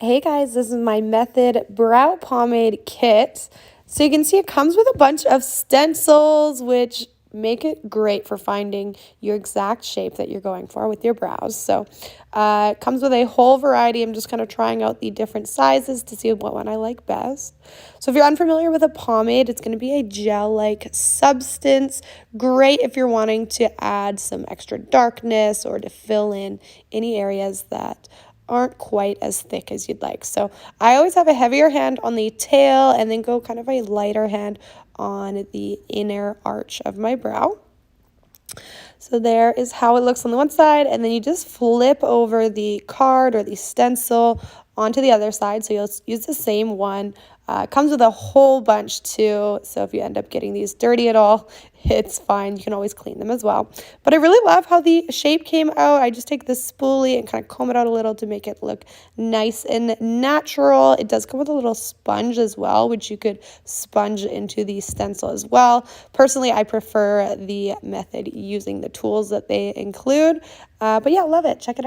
Hey guys, this is my Method Brow Pomade kit. So you can see it comes with a bunch of stencils, which make it great for finding your exact shape that you're going for with your brows. So it comes with a whole variety. I'm just kind of trying out the different sizes to see what one I like best. So if you're unfamiliar with a pomade, it's going to be a gel-like substance. Great if you're wanting to add some extra darkness or to fill in any areas that aren't quite as thick as you'd like. So I always have a heavier hand on the tail and then go kind of a lighter hand on the inner arch of my brow. So there is how it looks on the one side, and then you just flip over the card or the stencil onto the other side. So you'll use the same one. It comes with a whole bunch too, so if you end up getting these dirty at all, it's fine. You can always clean them as well. But I really love how the shape came out. I just take this spoolie and kind of comb it out a little to make it look nice and natural. It does come with a little sponge as well, which you could sponge into the stencil as well. Personally, I prefer the method using the tools that they include. But yeah, love it. Check it out.